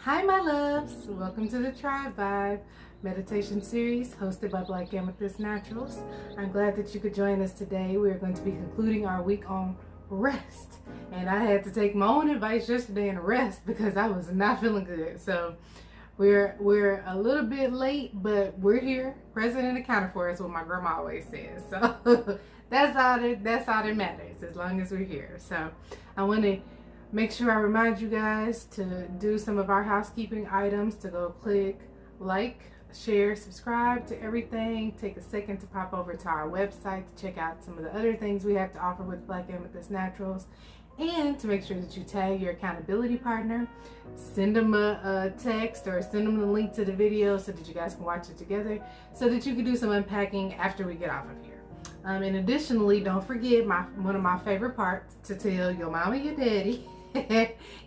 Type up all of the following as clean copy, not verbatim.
Hi my loves, welcome to the TRIBEvibe meditation series hosted by Black Amethyst Naturals. I'm glad that you could join us today. We're going to be concluding our week on rest. And I had to take my own advice yesterday and rest because I was not feeling good. So we're a little bit late, but we're here, present and accounted for, is what my grandma always says. So that's all that matters, as long as we're here. So I want to make sure I remind you guys to do some of our housekeeping items, to go click like, share, subscribe to everything. Take a second to pop over to our website to check out some of the other things we have to offer with Black Amethyst Naturals, and to make sure that you tag your accountability partner, send them a text or send them the link to the video so that you guys can watch it together, so that you can do some unpacking after we get off of here. And additionally, don't forget one of my favorite parts, to tell your mama, your daddy,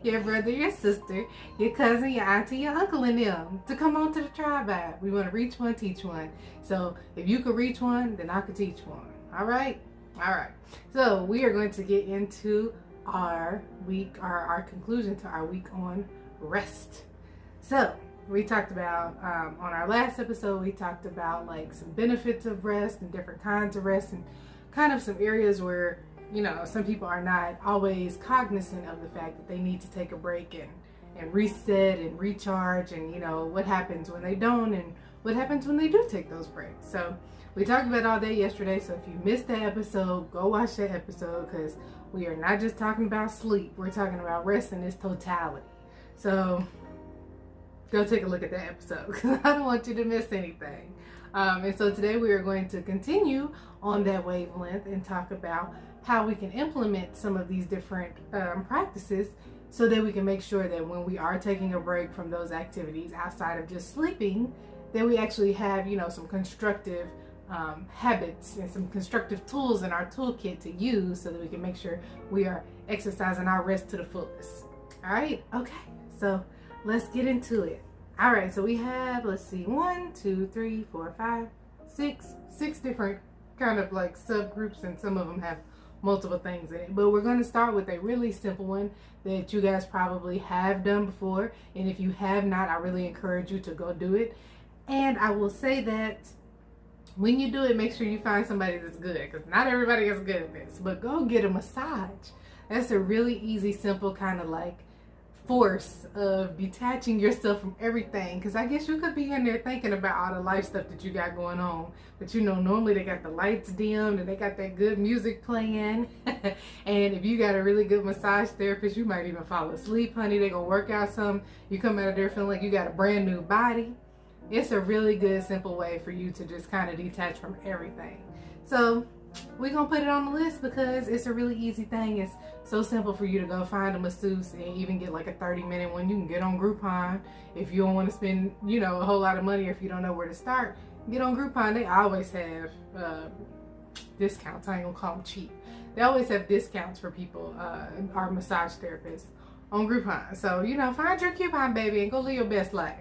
your brother, your sister, your cousin, your auntie, your uncle, and them to come on to the TRIBEvibe. We want to reach one, teach one. So if you could reach one, then I could teach one. All right? All right. So we are going to get into our week, our conclusion to our week on rest. So we talked about, on our last episode, we talked about like some benefits of rest and different kinds of rest, and kind of some areas where, you know, some people are not always cognizant of the fact that they need to take a break and reset and recharge, and, you know, what happens when they don't and what happens when they do take those breaks. So we talked about all day yesterday, so if you missed that episode, go watch that episode, because we are not just talking about sleep, we're talking about rest in its totality. So go take a look at that episode, because I don't want you to miss anything. And so today we are going to continue on that wavelength and talk about how we can implement some of these different practices, so that we can make sure that when we are taking a break from those activities outside of just sleeping, that we actually have, you know, some constructive habits and some constructive tools in our toolkit to use, so that we can make sure we are exercising our rest to the fullest. All right? Okay. So let's get into it. All right. So we have, let's see, 1, 2, 3, 4, 5, 6 different kind of like subgroups, and some of them have multiple things in it, but we're going to start with a really simple one that you guys probably have done before, and if you have not, I really encourage you to go do it. And I will say that when you do it, make sure you find somebody that's good, because not everybody is good at this. But go get a massage. That's a really easy, simple kind of like force of detaching yourself from everything, because I guess you could be in there thinking about all the life stuff that you got going on, but you know, normally they got the lights dimmed and they got that good music playing. And if you got a really good massage therapist, you might even fall asleep, honey. They gonna work out some, you come out of there feeling like you got a brand new body. It's a really good, simple way for you to just kind of detach from everything. So we're going to put it on the list because it's a really easy thing. It's so simple for you to go find a masseuse and even get like a 30-minute one. You can get on Groupon if you don't want to spend, you know, a whole lot of money, or if you don't know where to start. Get on Groupon. They always have discounts. I ain't going to call them cheap. They always have discounts for people, our massage therapists, on Groupon. So, you know, find your coupon, baby, and go live your best life.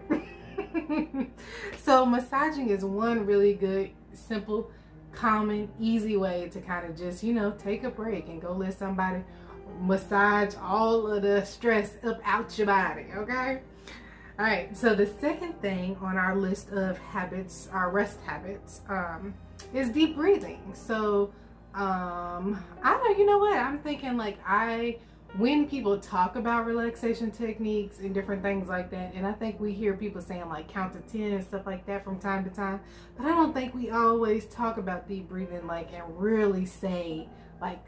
So massaging is one really good, simple, common, easy way to kind of just, you know, take a break and go let somebody massage all of the stress up out your body. Okay. All right. So the second thing on our list of habits, our rest habits, is deep breathing. So I don't, you know what, I'm thinking like, when people talk about relaxation techniques and different things like that, and I think we hear people saying like count to 10 and stuff like that from time to time, but I don't think we always talk about deep breathing like and really say like,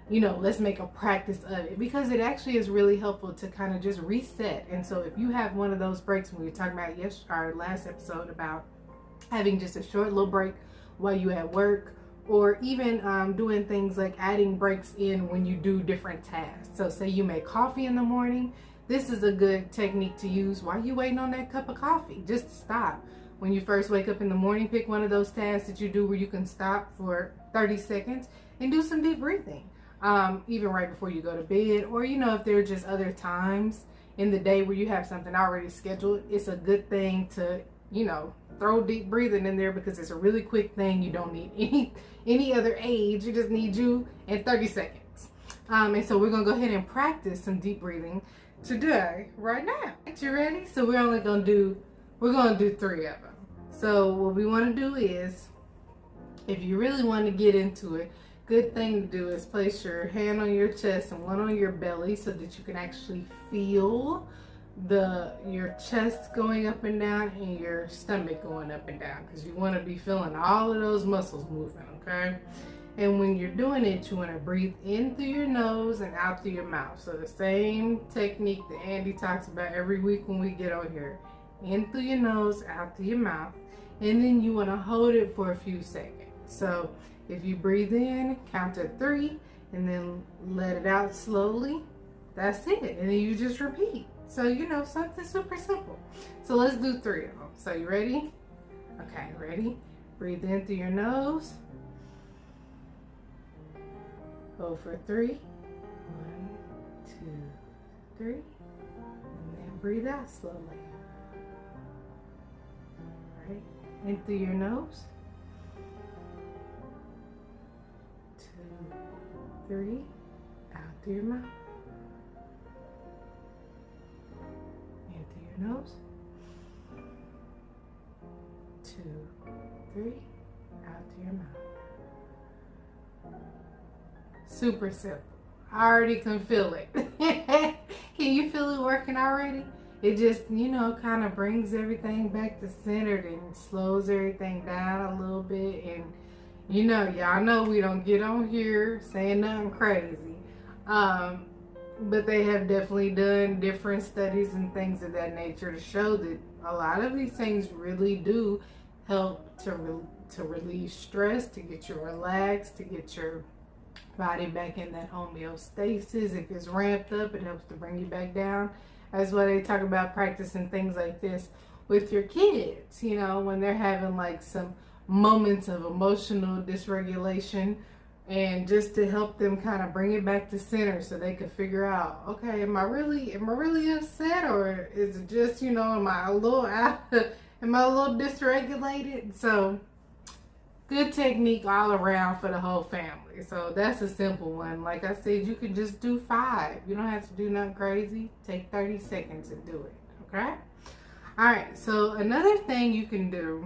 you know, let's make a practice of it, because it actually is really helpful to kind of just reset. And so if you have one of those breaks, when we were talking about our last episode about having just a short little break while you at work, or even doing things like adding breaks in when you do different tasks. So say you make coffee in the morning, this is a good technique to use while you're waiting on that cup of coffee. Just to stop. When you first wake up in the morning, pick one of those tasks that you do where you can stop for 30 seconds and do some deep breathing. Even right before you go to bed, or, you know, if there are just other times in the day where you have something already scheduled, it's a good thing to, you know, throw deep breathing in there, because it's a really quick thing. You don't need any other aid. You just need you in 30 seconds. And so we're gonna go ahead and practice some deep breathing today, right now. You ready? So we're gonna do 3 of them. So what we want to do is, if you really want to get into it, good thing to do is place your hand on your chest and one on your belly so that you can actually feel your chest going up and down and your stomach going up and down, because you want to be feeling all of those muscles moving, okay? And when you're doing it, you want to breathe in through your nose and out through your mouth. So the same technique that Andy talks about every week when we get on here. In through your nose, out through your mouth. And then you want to hold it for a few seconds. So if you breathe in, count to 3, and then let it out slowly. That's it. And then you just repeat. So, you know, something super simple. So let's do 3 of them. So you ready? Okay, ready? Breathe in through your nose. Hold for 3. 1, 2, 3. And then breathe out slowly. Right? In through your nose. 2, 3. Out through your mouth. In through your nose. 2, 3. Out through your mouth. Super simple. I already can feel it. Can you feel it working already? It just, you know, kind of brings everything back to centered and slows everything down a little bit. And, you know, y'all know we don't get on here saying nothing crazy. But they have definitely done different studies and things of that nature to show that a lot of these things really do help to relieve stress, to get you relaxed, to get your body back in that homeostasis. If it's ramped up, it helps to bring you back down. That's why they talk about practicing things like this with your kids, you know, when they're having like some moments of emotional dysregulation, and just to help them kind of bring it back to center so they can figure out, okay, am I really upset, or is it just, you know, am I a little dysregulated? So good technique all around for the whole family. So that's a simple one. Like I said, you can just do 5. You don't have to do nothing crazy. Take 30 seconds and do it. Okay? All right. So another thing you can do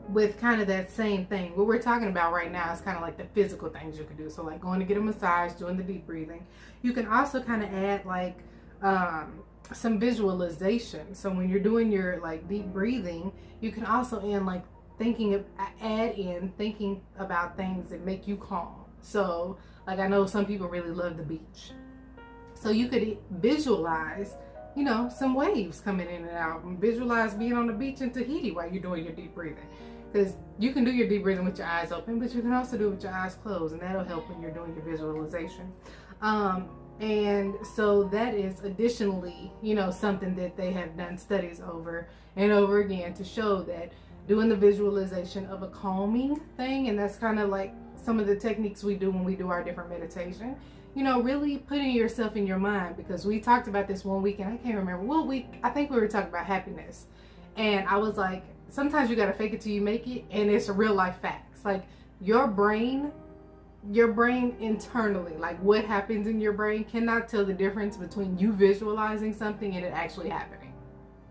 with kind of that same thing, what we're talking about right now is kind of like the physical things you can do. So like going to get a massage, doing the deep breathing. You can also kind of add like some visualization. So when you're doing your like deep breathing, you can also thinking about things that make you calm. So like I know some people really love the beach, so you could visualize, you know, some waves coming in and out, and visualize being on the beach in Tahiti while you're doing your deep breathing, because you can do your deep breathing with your eyes open, but you can also do it with your eyes closed, and that'll help when you're doing your visualization. And so that is additionally, you know, something that they have done studies over and over again to show that doing the visualization of a calming thing, and that's kind of like some of the techniques we do when we do our different meditation, you know, really putting yourself in your mind, because we talked about this one week, and I can't remember what week. I think we were talking about happiness, and I was like, sometimes you got to fake it till you make it, and it's real life facts. Like your brain internally, like what happens in your brain cannot tell the difference between you visualizing something and it actually happening.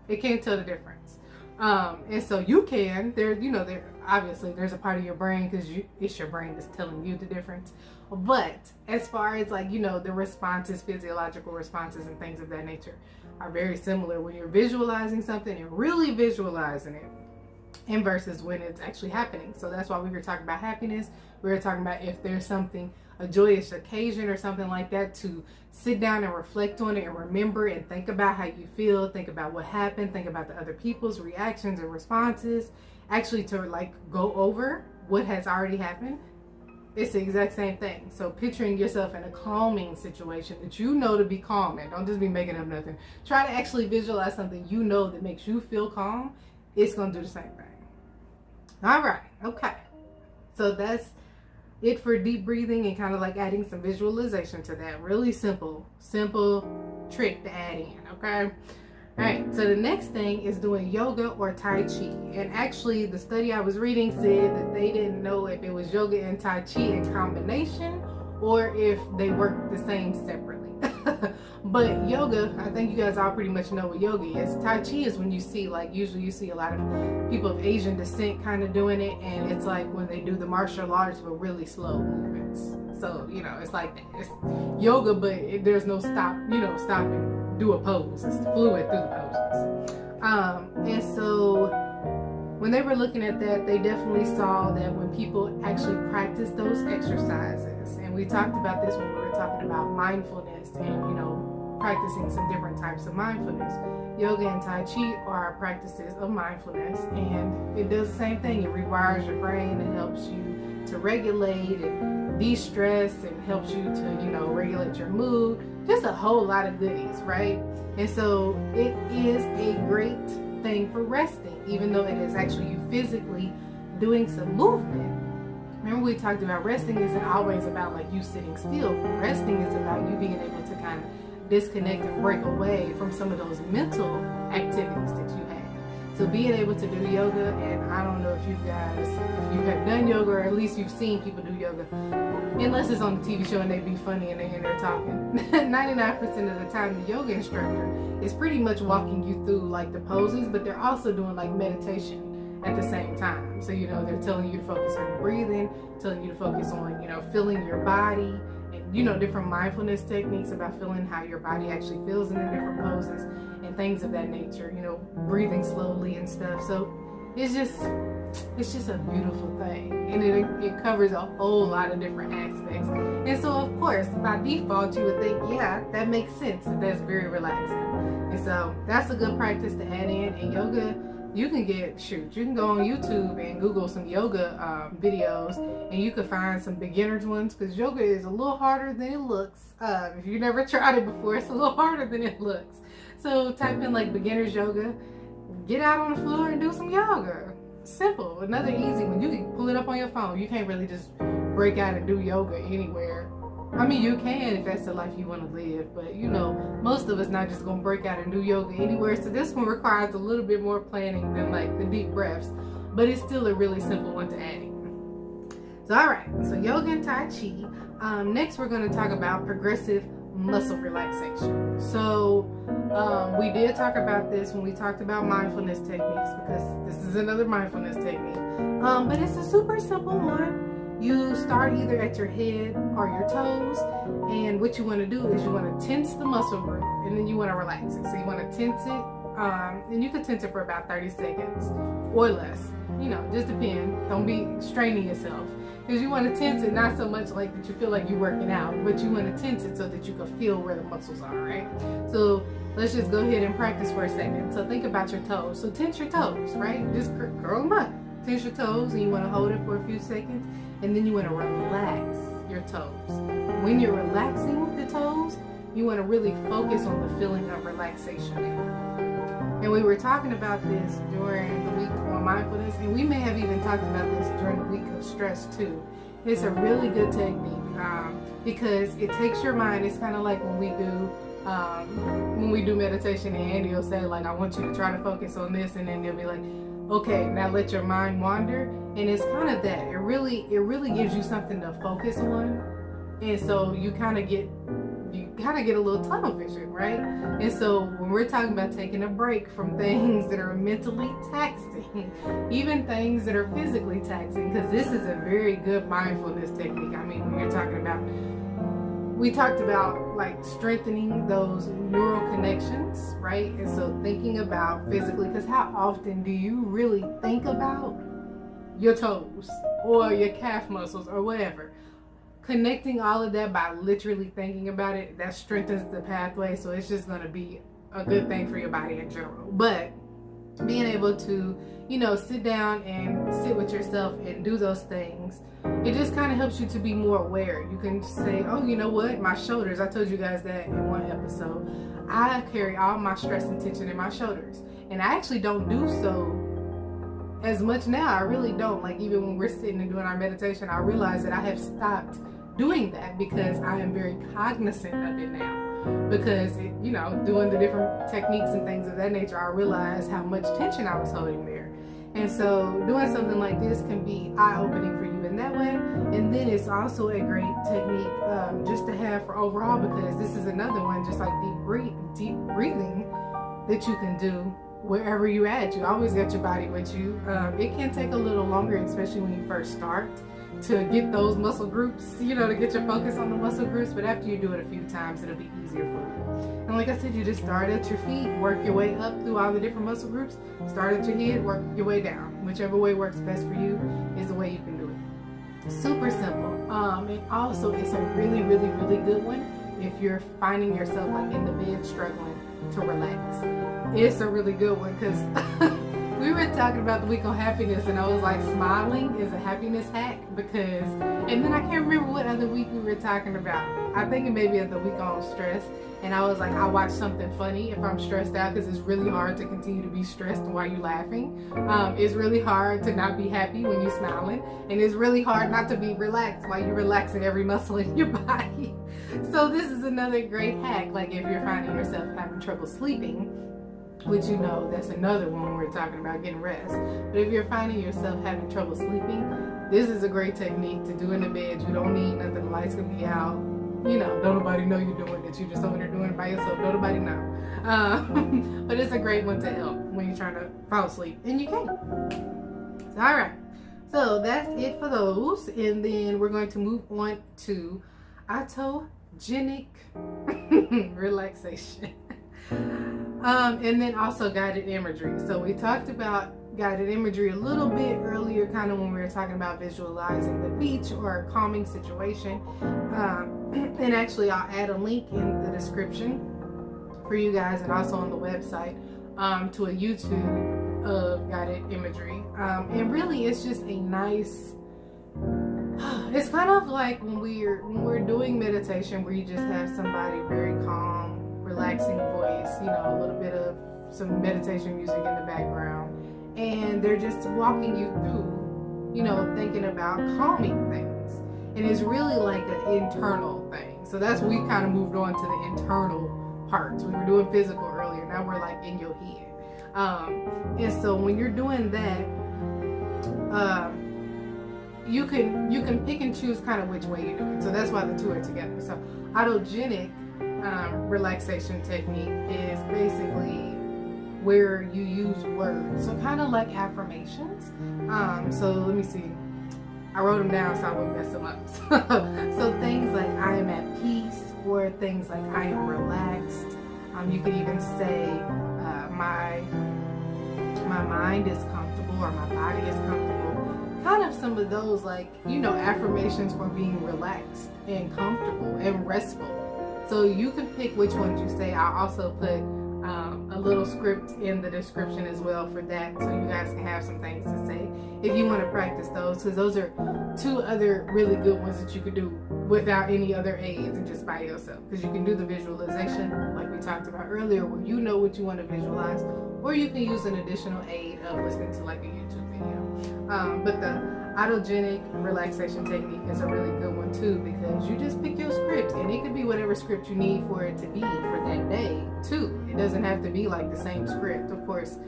It can't tell the difference. And so you can, obviously there's a part of your brain, because it's your brain that's telling you the difference. But as far as like, you know, the responses, physiological responses and things of that nature are very similar when you're visualizing something and really visualizing it, and versus when it's actually happening. So that's why we were talking about happiness. We were talking about if there's something, a joyous occasion or something like that, to sit down and reflect on it and remember and think about how you feel, think about what happened, think about the other people's reactions and responses, actually to like go over what has already happened. It's the exact same thing. So picturing yourself in a calming situation that you know to be calm, and don't just be making up nothing. Try to actually visualize something you know that makes you feel calm. It's going to do the same thing. All right. Okay. So that's it for deep breathing and kind of like adding some visualization to that. Really simple trick to add in. Okay. All right. So the next thing is doing yoga or Tai Chi. And actually the study I was reading said that they didn't know if it was yoga and Tai Chi in combination or if they work the same separately. But yoga, I think you guys all pretty much know what yoga is. Tai Chi is when you see, like, usually you see a lot of people of Asian descent kind of doing it, and it's like when they do the martial arts but really slow movements. So, you know, it's like it's yoga, but there's no stop, you know, stop and do a pose. It's fluid through the poses. And so when they were looking at that, they definitely saw that when people actually practice those exercises, and we talked about this when we were talking about mindfulness and, you know, practicing some different types of mindfulness. Yoga and Tai Chi are practices of mindfulness, and it does the same thing. It rewires your brain. It helps you to regulate and de-stress, and helps you to, you know, regulate your mood. Just a whole lot of goodies, right? And so it is a great thing for resting, even though it is actually you physically doing some movement. Remember, we talked about resting isn't always about like you sitting still. Resting is about you being able to kind of disconnect and break away from some of those mental activities that you have. So being able to do yoga, and I don't know if you guys, if you have done yoga, or at least you've seen people do yoga, unless it's on the TV show and they be funny and they're in there talking. 99% of the time, the yoga instructor is pretty much walking you through like the poses, but they're also doing like meditation at the same time. So, you know, they're telling you to focus on your breathing, telling you to focus on, you know, feeling your body, and, you know, different mindfulness techniques about feeling how your body actually feels in the different poses and things of that nature, you know, breathing slowly and stuff. So it's just a beautiful thing, and it covers a whole lot of different aspects. And so, of course, by default, you would think, yeah, that makes sense. That's very relaxing. And so that's a good practice to add in. And yoga, you can you can go on YouTube and Google some yoga videos, and you can find some beginners ones, because yoga is a little harder than it looks. If you've never tried it before, it's a little harder than it looks. So type in like beginners yoga, get out on the floor and do some yoga. Simple. Another easy one. You can pull it up on your phone. You can't really just break out and do yoga anywhere. I mean, you can if that's the life you want to live, but you know, most of us not just gonna break out and do yoga anywhere. So this one requires a little bit more planning than like the deep breaths, but it's still a really simple one to add in. So all right, so yoga and Tai Chi. Next we're going to talk about progressive muscle relaxation. So we did talk about this when we talked about mindfulness techniques, because this is another mindfulness technique, but it's a super simple one. You start either at your head or your toes, and what you want to do is you want to tense the muscle group, and then you want to relax it. So you want to tense it, and you can tense it for about 30 seconds or less. You know, just depend. Don't be straining yourself, because you want to tense it not so much like that you feel like you're working out, but you want to tense it so that you can feel where the muscles are, right? So let's just go ahead and practice for a second. So think about your toes. So tense your toes, right? Just curl them up. Tense your toes, and you want to hold it for a few seconds, and then you want to relax your toes. When you're relaxing the toes, you want to really focus on the feeling of relaxation. And we were talking about this during the week on mindfulness, and we may have even talked about this during the week of stress too. It's a really good technique because it takes your mind. It's kind of like when we do meditation, and Andy will say, like, I want you to try to focus on this, and then they'll be like, okay, now let your mind wander. And it's kind of that. It really gives you something to focus on. And so you kind of get a little tunnel vision, right? And so when we're talking about taking a break from things that are mentally taxing, even things that are physically taxing, because this is a very good mindfulness technique. I mean, when you're talking about, we talked about like strengthening those neural connections, right? And so thinking about physically, because how often do you really think about your toes or your calf muscles or whatever? Connecting all of that by literally thinking about it, that strengthens the pathway. So it's just going to be a good thing for your body in general. But being able to, you know, sit down and sit with yourself and do those things, it just kind of helps you to be more aware. You can say, oh, you know what, my shoulders, I told you guys that in one episode, I carry all my stress and tension in my shoulders, and I actually don't do so as much now. I really don't. Like, even when we're sitting and doing our meditation, I realize that I have stopped doing that because I am very cognizant of it now. Because, you know, doing the different techniques and things of that nature, I realized how much tension I was holding there. And so doing something like this can be eye-opening for you in that way. And then it's also a great technique just to have for overall, because this is another one, just like deep breathing, that you can do wherever you're at. You always got your body with you. It can take a little longer, especially when you first start, to get those muscle groups, you know, to get your focus on the muscle groups. But after you do it a few times, it'll be easier for you. And like I said, you just start at your feet, work your way up through all the different muscle groups, start at your head, work your way down. Whichever way works best for you is the way you can do it. Super simple. And also it's a really, really, really good one if you're finding yourself like in the bed struggling to relax. It's a really good one, because we were talking about the week on happiness, and I was like, smiling is a happiness hack, because, and then I can't remember what other week we were talking about. I think it may be the week on stress, and I was like, I watch something funny if I'm stressed out, because it's really hard to continue to be stressed while you're laughing. It's really hard to not be happy when you're smiling, and it's really hard not to be relaxed while you're relaxing every muscle in your body. So this is another great hack. Like if you're finding yourself having trouble sleeping, which, you know, that's another one when we're talking about getting rest. But if you're finding yourself having trouble sleeping, this is a great technique to do in the bed. You don't need nothing. The lights can be out. You know, don't nobody know you're doing it. You just over there doing it by yourself. Don't nobody know. But it's a great one to help when you're trying to fall asleep, and you can. So, all right. So that's it for those. And then we're going to move on to autogenic relaxation. And then also guided imagery. So we talked about guided imagery a little bit earlier, kind of when we were talking about visualizing the beach or a calming situation. And actually I'll add a link in the description for you guys, and also on the website, to a YouTube of guided imagery. And really it's just a nice, it's kind of like when we're doing meditation, where you just have somebody very calm, relaxing voice, you know, a little bit of some meditation music in the background, and they're just walking you through, you know, thinking about calming things. And it's really like an internal thing. So that's, we kind of moved on to the internal parts. We were doing physical earlier, now we're like in your head. And so when you're doing that, you can pick and choose kind of which way you do it. So that's why the two are together. So autogenic relaxation technique is basically where you use words, so kind of like affirmations. So let me see, I wrote them down so I won't mess them up. So things like I am at peace, or things like I am relaxed. You could even say my mind is comfortable, or my body is comfortable. Kind of some of those, like, you know, affirmations for being relaxed and comfortable and restful. So you can pick which ones you say. I'll also put a little script in the description as well for that, so you guys can have some things to say if you want to practice those, because those are two other really good ones that you could do without any other aids and just by yourself. Because you can do the visualization like we talked about earlier, where you know what you want to visualize, or you can use an additional aid of listening to like a YouTube video. But the autogenic relaxation technique is a really good one too, because you just pick your script, and it could be whatever script you need for it to be for that day too. It doesn't have to be like the same script. Of course,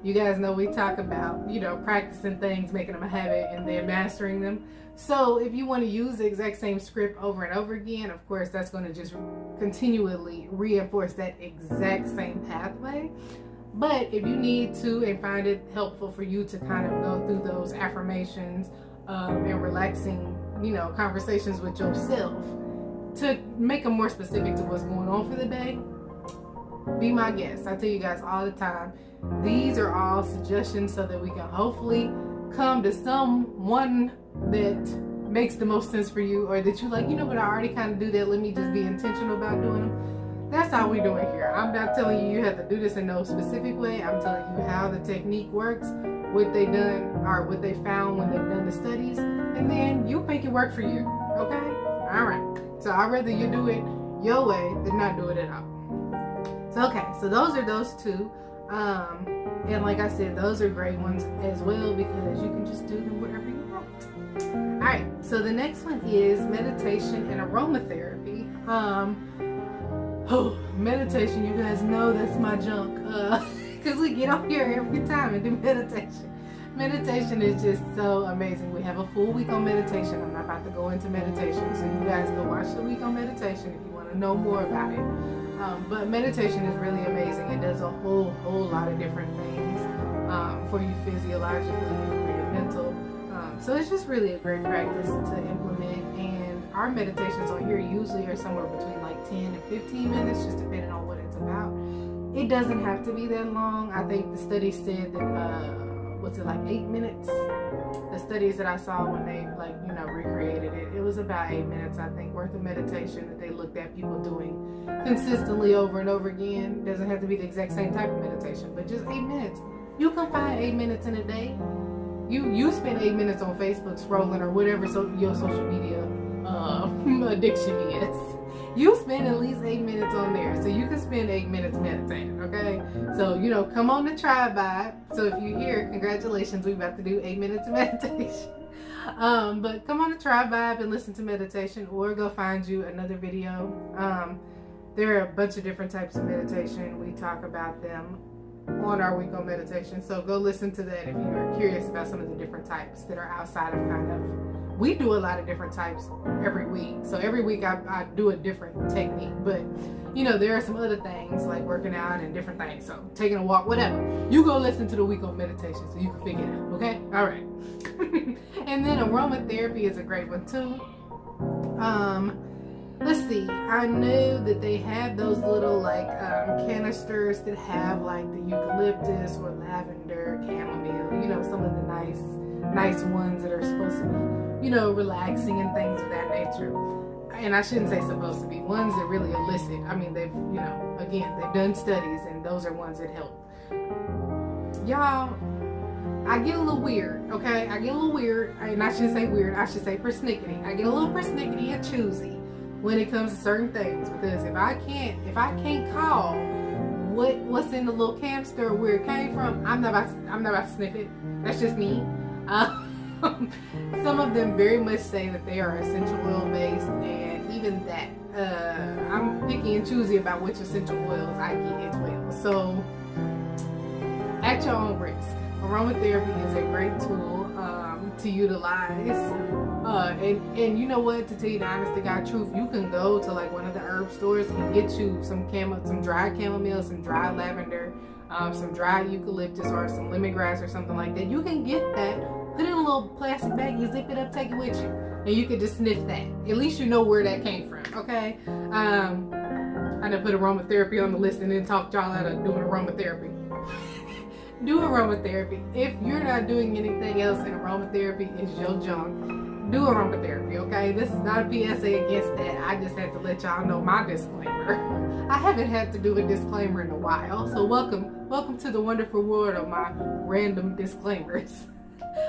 you guys know we talk about, you know, practicing things, making them a habit, and then mastering them. So if you want to use the exact same script over and over again, of course that's going to just continually reinforce that exact same pathway. But if you need to and find it helpful for you to kind of go through those affirmations and relaxing, you know, conversations with yourself to make them more specific to what's going on for the day, be my guest. I tell you guys all the time, these are all suggestions so that we can hopefully come to someone that makes the most sense for you, or that you like, you know, but I already kind of do that, let me just be intentional about doing them. That's how we do it here. I'm not telling you you have to do this in no specific way. I'm telling you how the technique works, what they done, or what they found when they've done the studies, and then you make it work for you. Okay? All right. So I'd rather you do it your way than not do it at all. So okay, so those are those two. And like I said, those are great ones as well, because you can just do them wherever you want. All right. So the next one is meditation and aromatherapy. Oh, meditation, you guys know that's my junk, because we get on here every time and do meditation. Meditation is just so amazing. We have a full week on meditation. I'm not about to go into meditation, so you guys go watch the week on meditation if you want to know more about it. But meditation is really amazing. It does a whole lot of different things for you physiologically and for your mental. So it's just really a great practice to implement. And our meditations on here usually are somewhere between like 10 and 15 minutes, just depending on what it's about. It doesn't have to be that long. I think the study said that was it like 8 minutes? The studies that I saw when they recreated it, it was about 8 minutes, I think, worth of meditation that they looked at people doing consistently over and over again. It doesn't have to be the exact same type of meditation, but just 8 minutes. You can find 8 minutes in a day. You spend 8 minutes on Facebook scrolling or whatever your social media addiction is. You spend at least 8 minutes on there, so you can spend 8 minutes meditating, okay? So, come on the TRIBEvibe. So if you're here, congratulations, we're about to do 8 minutes of meditation. But come on the TRIBEvibe and listen to meditation, or go find you another video. There are a bunch of different types of meditation. We talk about them on our week on meditation. So go listen to that if you're curious about some of the different types that are outside of we do a lot of different types every week. So every week I do a different technique, but there are some other things like working out and different things. So taking a walk, whatever. You go listen to the week on meditation so you can figure it out, okay? All right. And then aromatherapy is a great one too. Let's see. I know that they have those little canisters that have like the eucalyptus or lavender, chamomile, some of the nice ones that are supposed to be, relaxing and things of that nature. And I shouldn't say supposed to be, ones that really elicit. I mean, they've, they've done studies and those are ones that help. Y'all, I get a little weird, okay? I get a little weird, and I shouldn't say weird, I should say persnickety. I get a little persnickety and choosy when it comes to certain things, because if I can't call what's in the little canister or where it came from, I'm not about to sniff it. That's just me. Some of them very much say that they are essential oil based, and even that I'm picky and choosy about which essential oils I get as well. So at your own risk. Aromatherapy is a great tool to utilize. And you know what, to tell you the honest to God truth, you can go to like one of the herb stores and get you some dry chamomile, some dry lavender, some dry eucalyptus, or some lemongrass or something like that. You can get that, put it in a little plastic bag, you zip it up, take it with you, and you can just sniff that. At least you know where that came from, okay? I done put aromatherapy on the list and then talked y'all out of doing aromatherapy. Do aromatherapy. If you're not doing anything else and aromatherapy is your junk, do aromatherapy, okay? This is not a PSA against that. I just had to let y'all know my disclaimer. I haven't had to do a disclaimer in a while, so welcome to the wonderful world of my random disclaimers.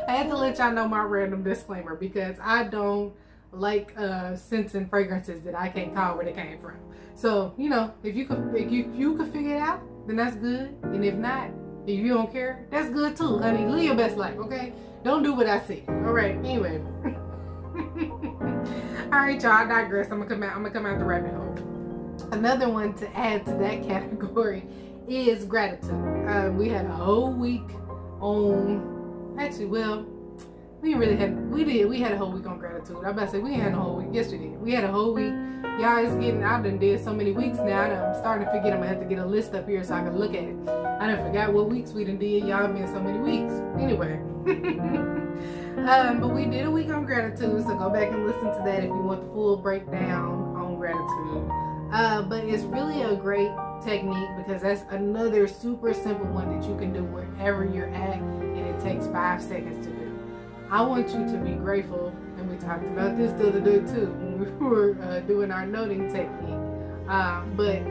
I had to let y'all know my random disclaimer because I don't like scents and fragrances that I can't call where they came from. So, if you could figure it out, then that's good. And if not, if you don't care, that's good too, honey. Live your best life, okay? Don't do what I see. All right, anyway. All right, y'all, I digress. I'm gonna come out the rabbit hole. Another one to add to that category is gratitude. We had a whole week on, actually, well, we had a whole week on gratitude. I'm about to say we ain't had a whole week. Yes, we did. We had a whole week. Y'all, it's getting, I done did so many weeks now. I'm starting to forget. I'm gonna have to get a list up here so I can look at it. I done forgot what weeks we done did. Y'all been so many weeks. Anyway. But we did a week on gratitude, so go back and listen to that if you want the full breakdown on gratitude. But it's really a great technique because that's another super simple one that you can do wherever you're at, and it takes 5 seconds to do. I want you to be grateful, and we talked about this the other day too when we were doing our noting technique. But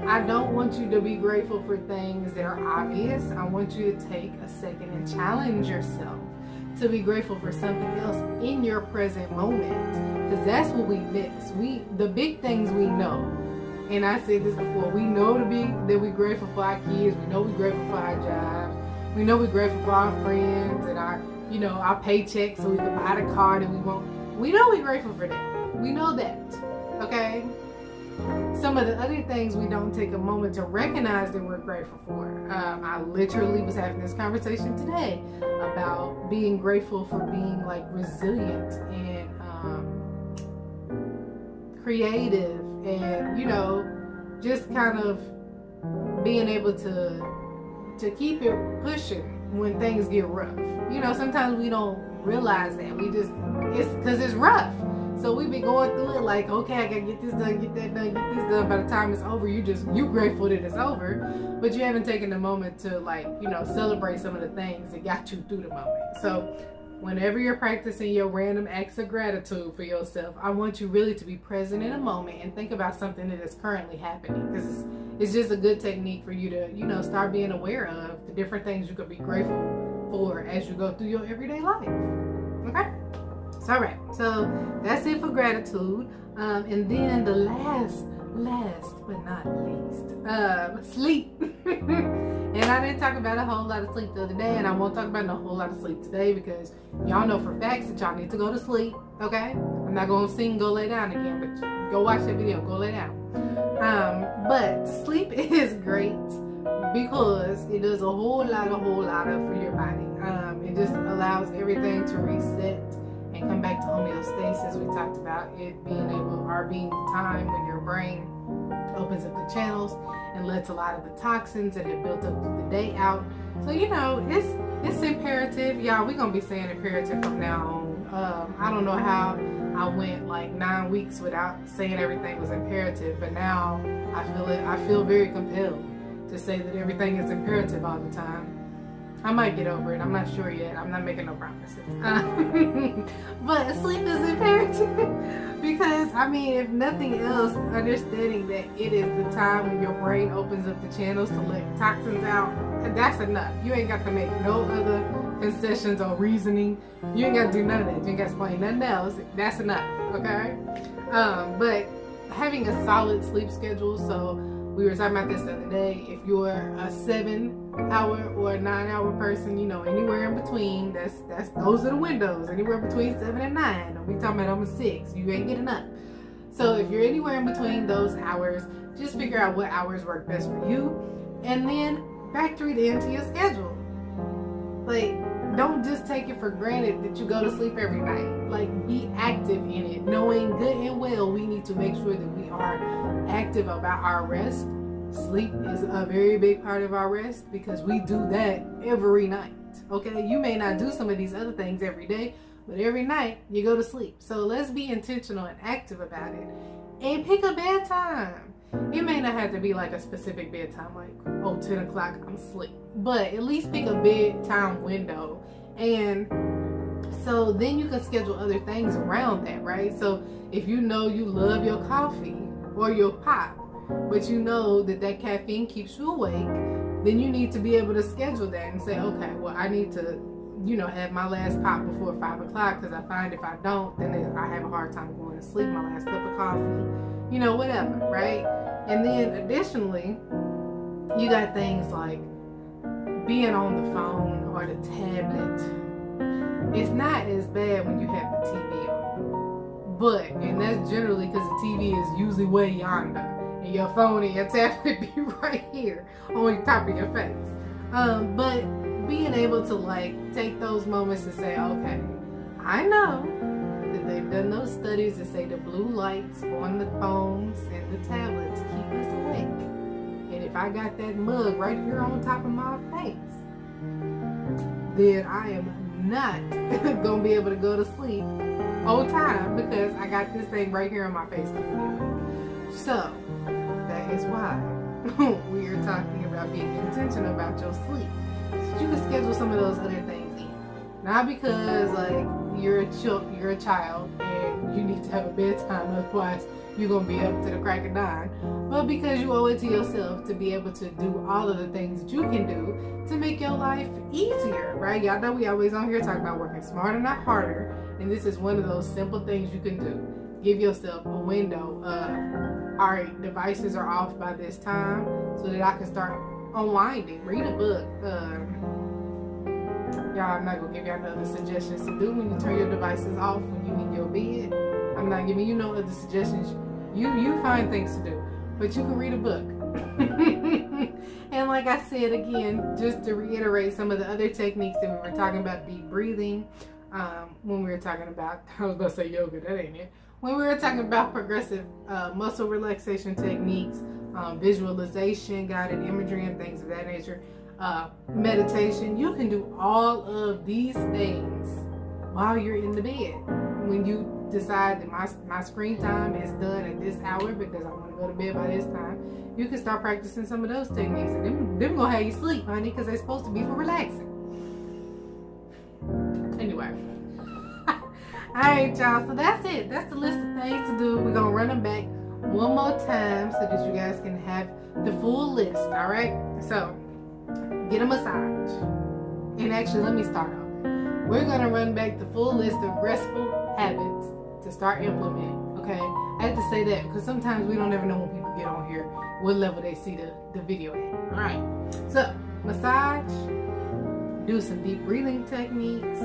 I don't want you to be grateful for things that are obvious. I want you to take a second and challenge yourself to be grateful for something else in your present moment, because that's what we miss. The big things we know, and I said this before, we know that we're grateful for our kids, we know we're grateful for our jobs, we know we're grateful for our friends and our paycheck so we can buy the car that we want. We know we're grateful for that. We know that, okay? some of the other things we don't take a moment to recognize that we're grateful for. I literally was having this conversation today about being grateful for being like resilient and creative, and you know, just kind of being able to keep it pushing when things get rough. You know, sometimes we don't realize that. It's because it's rough. So we be going through it like, okay, I gotta get this done, get that done, get this done. By the time it's over, you grateful that it's over, but you haven't taken the moment to, like, you know, celebrate some of the things that got you through the moment. So whenever you're practicing your random acts of gratitude for yourself, I want you really to be present in a moment and think about something that is currently happening, because it's just a good technique for you to, you know, start being aware of the different things you could be grateful for as you go through your everyday life. Okay? So, all right. So that's it for gratitude. And then the last but not least, sleep. And I didn't talk about a whole lot of sleep the other day, and I won't talk about a whole lot of sleep today, because y'all know for facts that y'all need to go to sleep. Okay? I'm not gonna sing "Go Lay Down" again, but go watch that video. Go lay down. But sleep is great because it does a whole lot for your body. It just allows everything to reset and come back to homeostasis. We talked about it being the time when your brain opens up the channels and lets a lot of the toxins that have built up through the day out. So, you know, it's imperative. Y'all, we're gonna be saying imperative from now on. I don't know how I went like 9 weeks without saying everything was imperative, but now I feel very compelled to say that everything is imperative all the time. I might get over it. I'm not sure yet. I'm not making no promises. But sleep is imperative because, I mean, if nothing else, understanding that it is the time when your brain opens up the channels to let toxins out, that's enough. You ain't got to make no other concessions or reasoning. You ain't got to do none of that. You ain't got to explain nothing else. That's enough, okay? But having a solid sleep schedule, so we were talking about this the other day. If you're a 7-hour or a 9-hour person, you know, anywhere in between, those are the windows. Anywhere between 7 and 9. Don't be talking about I'm a 6. You ain't getting up. So if you're anywhere in between those hours, just figure out what hours work best for you, and then factor it into your schedule. Like, don't just take it for granted that you go to sleep every night. Like, be active in it, knowing good and well we need to make sure that we are active about our rest. Sleep is a very big part of our rest because we do that every night. Okay, you may not do some of these other things every day, but every night you go to sleep. So let's be intentional and active about it, and pick a bedtime. It may not have to be like a specific bedtime, like 10 o'clock I'm asleep, but at least pick a bedtime window, and so then you can schedule other things around that, right? So if you know you love your coffee or your pop, but you know that caffeine keeps you awake, then you need to be able to schedule that and say, okay, well, I need to, you know, have my last pop before 5 o'clock, because I find if I don't, then I have a hard time going to sleep. My last cup of coffee, you know, whatever, right? And then additionally, you got things like being on the phone or the tablet. It's not as bad when you have the TV on, but, and that's generally because the TV is usually way yonder, and your phone and your tablet be right here on the top of your face. But being able to like take those moments to say, okay, I know that they've done those studies that say the blue lights on the phones and the tablets keep us awake. And if I got that mug right here on top of my face, then I am not gonna be able to go to sleep on time because I got this thing right here on my face keeping me awake. So that is why we are talking about being intentional about your sleep. So you can schedule some of those other things in. Not because like you're a child and you need to have a bedtime, otherwise you're gonna be up to the crack of dawn, but because you owe it to yourself to be able to do all of the things that you can do to make your life easier, right? Y'all know we always on here talking about working smarter, not harder, and this is one of those simple things you can do. Give yourself a window of, all right, devices are off by this time so that I can start unwinding. Read a book. Y'all, I'm not gonna give y'all no other suggestions to do when you turn your devices off when you in your bed. I'm not giving you no other suggestions. You find things to do. but you can read a book. And like I said again, just to reiterate some of the other techniques that we were talking about, deep breathing, when we were talking about, I was about to say yoga, that ain't it. When we were talking about progressive muscle relaxation techniques, visualization, guided imagery, and things of that nature, meditation, you can do all of these things while you're in the bed. When you decide that my screen time is done at this hour because I want to go to bed by this time, you can start practicing some of those techniques, and them gonna have you sleep, honey, because they're supposed to be for relaxing. Anyway. Alright, y'all, so that's it. That's the list of things to do. We're gonna run them back one more time so that you guys can have the full list. Alright, so get a massage. And actually, let me start off. We're gonna run back the full list of restful habits to start implementing. Okay, I have to say that because sometimes we don't ever know when people get on here what level they see the video at. Alright, so massage, do some deep breathing techniques.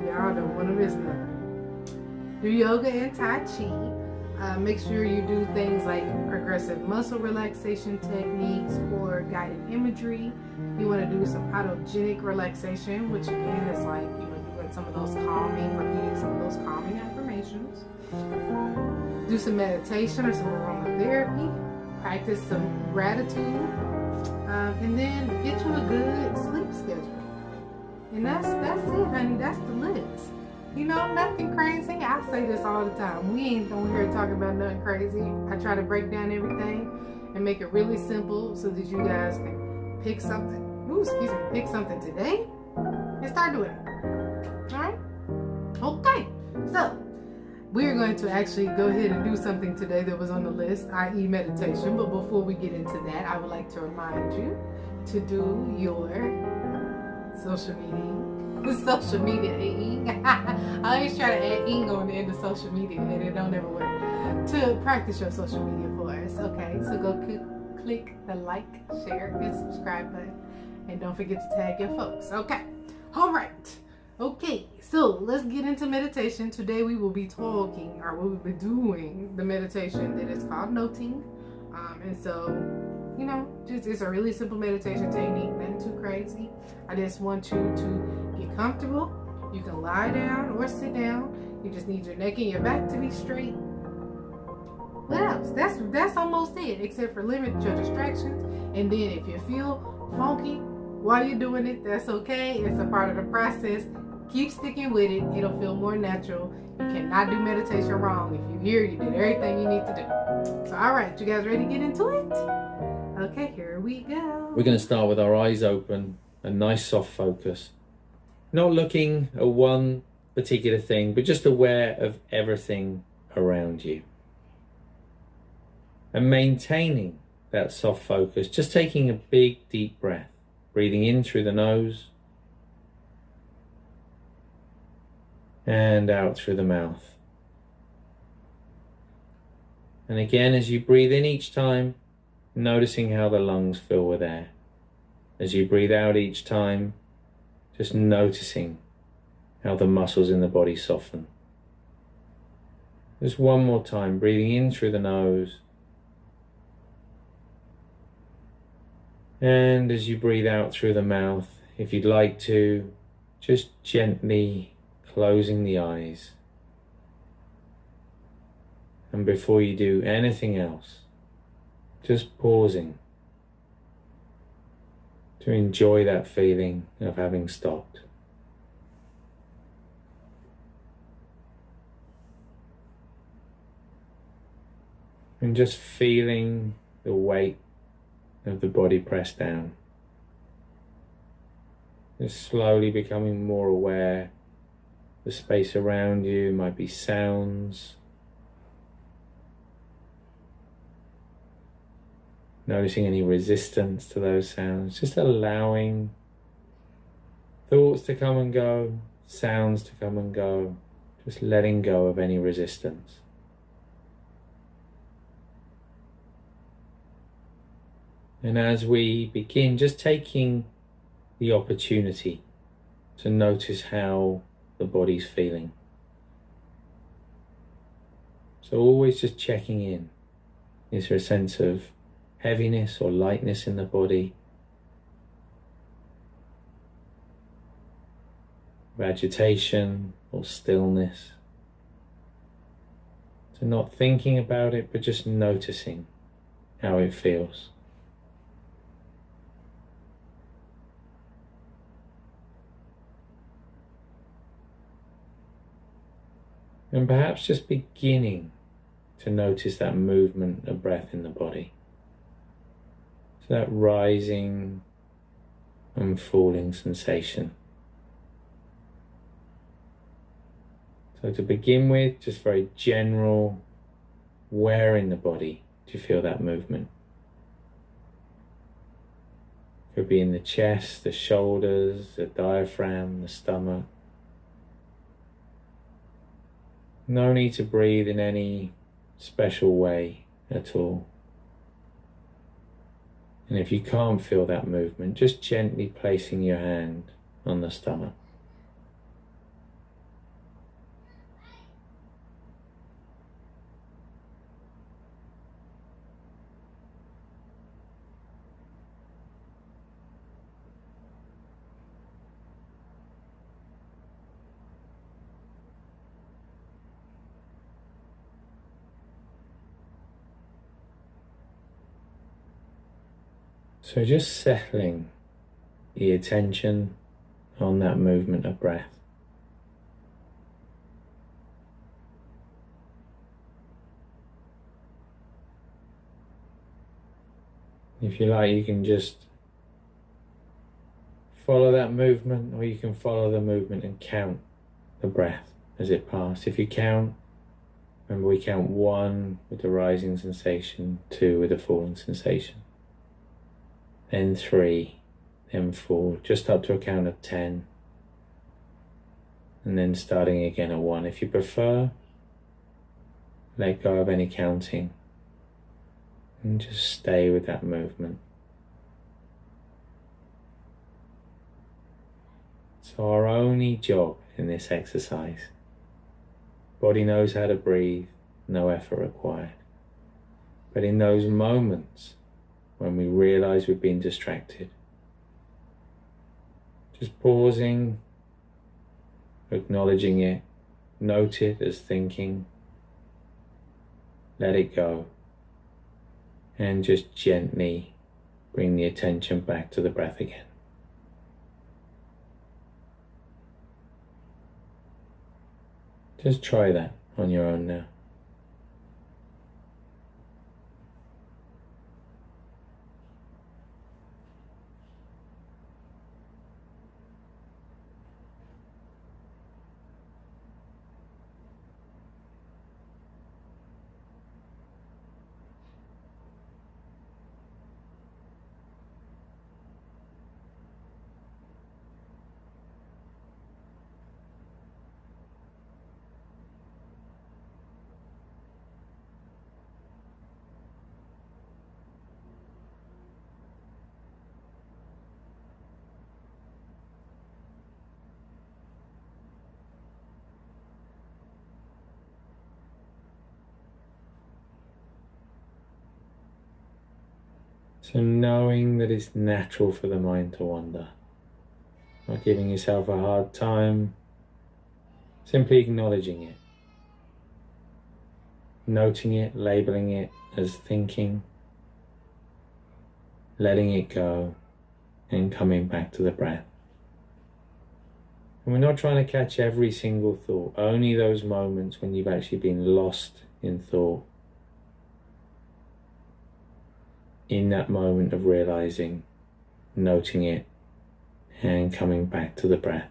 Y'all don't want to miss nothing. Do yoga and Tai Chi. Make sure you do things like progressive muscle relaxation techniques or guided imagery. You want to do some autogenic relaxation, which again is like, you know, doing some of those calming, repeating some of those calming affirmations. Do some meditation or some aromatherapy. Practice some gratitude. And then get you a good sleep schedule. And that's it, honey. That's the list. You know, nothing crazy. I say this all the time. We ain't on here talking about nothing crazy. I try to break down everything and make it really simple so that you guys can pick something. Pick something today and start doing it. All right? Okay. So we're going to actually go ahead and do something today that was on the list, i.e. meditation. But before we get into that, I would like to remind you to do your social media I always try to add ing on the end of social media and it don't ever work. To practice your social media for us. Okay, so go click the like, share, and subscribe button, and don't forget to tag your folks. Okay, all right. Okay, so let's get into meditation. Today we will be talking, or we will be doing the meditation that is called noting. And so, you know, just it's a really simple meditation technique, nothing too crazy. I just want you to get comfortable. You can lie down or sit down. You just need your neck and your back to be straight. What else? That's almost it, except for limit your distractions. And then if you feel funky while you're doing it, that's okay. It's a part of the process. Keep sticking with it. It'll feel more natural. You cannot do meditation wrong. If you hear, you did everything you need to do. So, all right, you guys ready to get into it? Okay, here we go. We're going to start with our eyes open, a nice soft focus. Not looking at one particular thing, but just aware of everything around you. And maintaining that soft focus, just taking a big deep breath, breathing in through the nose and out through the mouth. And again, as you breathe in each time, noticing how the lungs fill with air. As you breathe out each time, just noticing how the muscles in the body soften. Just one more time, breathing in through the nose. And as you breathe out through the mouth, if you'd like to, just gently closing the eyes. And before you do anything else, just pausing to enjoy that feeling of having stopped. And just feeling the weight of the body pressed down. Just slowly becoming more aware. The space around you might be sounds. Noticing any resistance to those sounds. Just allowing thoughts to come and go, sounds to come and go. Just letting go of any resistance. And as we begin, just taking the opportunity to notice how the body's feeling. So always just checking in. Is there a sense of heaviness or lightness in the body? Of agitation or stillness? So not thinking about it, but just noticing how it feels. And perhaps just beginning to notice that movement of breath in the body. So that rising and falling sensation. So to begin with, just very general, where in the body do you feel that movement? Could be in the chest, the shoulders, the diaphragm, the stomach. No need to breathe in any special way at all. And if you can't feel that movement, just gently placing your hand on the stomach. So just settling the attention on that movement of breath. If you like, you can just follow that movement, or you can follow the movement and count the breath as it passes. If you count, remember we count 1 with the rising sensation, 2 with the falling sensation, then 3, then 4, just up to a count of 10, and then starting again at 1. If you prefer, let go of any counting and just stay with that movement. So our only job in this exercise, body knows how to breathe, no effort required. But in those moments when we realize we've been distracted, just pausing, acknowledging it, note it as thinking, let it go, and just gently bring the attention back to the breath again. Just try that on your own now. So knowing that it's natural for the mind to wander, not giving yourself a hard time, simply acknowledging it, noting it, labeling it as thinking, letting it go, and coming back to the breath. And we're not trying to catch every single thought, only those moments when you've actually been lost in thought. In that moment of realizing, noting it, and coming back to the breath.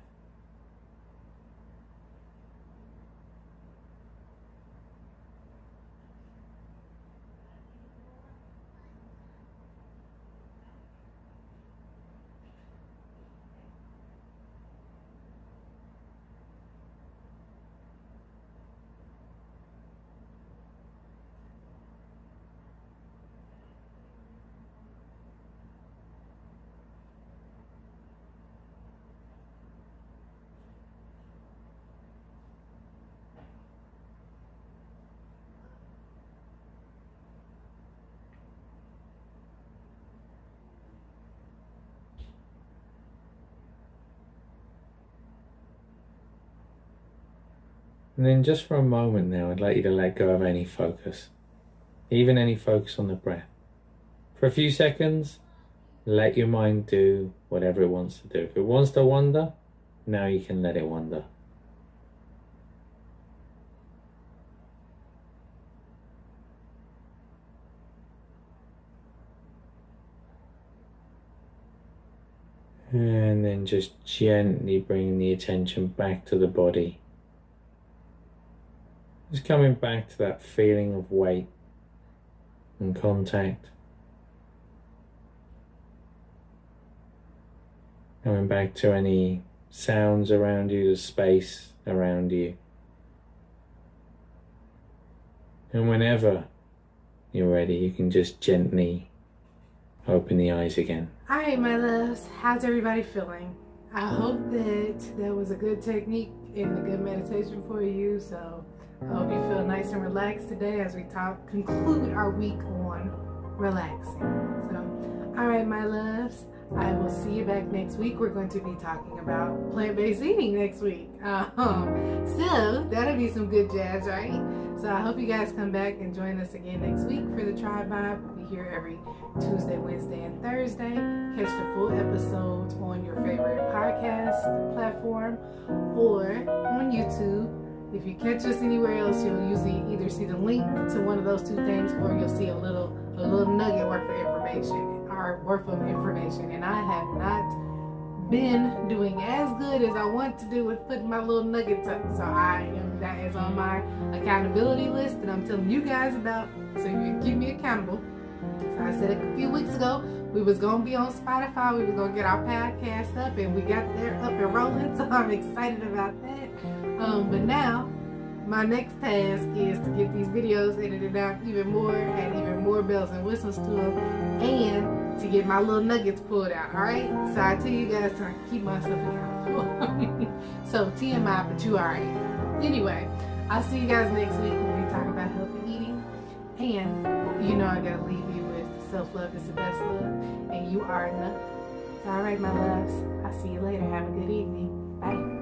And then just for a moment now, I'd like you to let go of any focus, even any focus on the breath. For a few seconds, let your mind do whatever it wants to do. If it wants to wander, now you can let it wander. And then just gently bringing the attention back to the body. Just coming back to that feeling of weight and contact. Coming back to any sounds around you, the space around you. And whenever you're ready, you can just gently open the eyes again. Alright, my loves, how's everybody feeling? I hope that was a good technique and a good meditation for you. So I hope you feel nice and relaxed today as we conclude our week on relaxing. So, alright, my loves, I will see you back next week. We're going to be talking about plant-based eating next week. So that'll be some good jazz, right? So I hope you guys come back and join us again next week for the TRIBEvibe. We'll be here every Tuesday, Wednesday, and Thursday. Catch the full episodes on your favorite podcast platform or on YouTube. If you catch us anywhere else, you'll usually either see the link to one of those two things, or you'll see a little nugget worth of information. And I have not been doing as good as I want to do with putting my little nuggets up. So that is on my accountability list that I'm telling you guys about, so you can keep me accountable. So I said a few weeks ago we was gonna be on Spotify, we was gonna get our podcast up, and we got there up and rolling. So I'm excited about that. But now my next task is to get these videos edited out even more, add even more bells and whistles to them, and to get my little nuggets pulled out. Alright, so I tell you guys to keep myself accountable. So TMI, but you alright. Anyway, I'll see you guys next week when we talk about healthy eating. And you know I gotta leave you with self-love is the best love, and you are enough. So alright, my loves, I'll see you later. Have a good evening. Bye.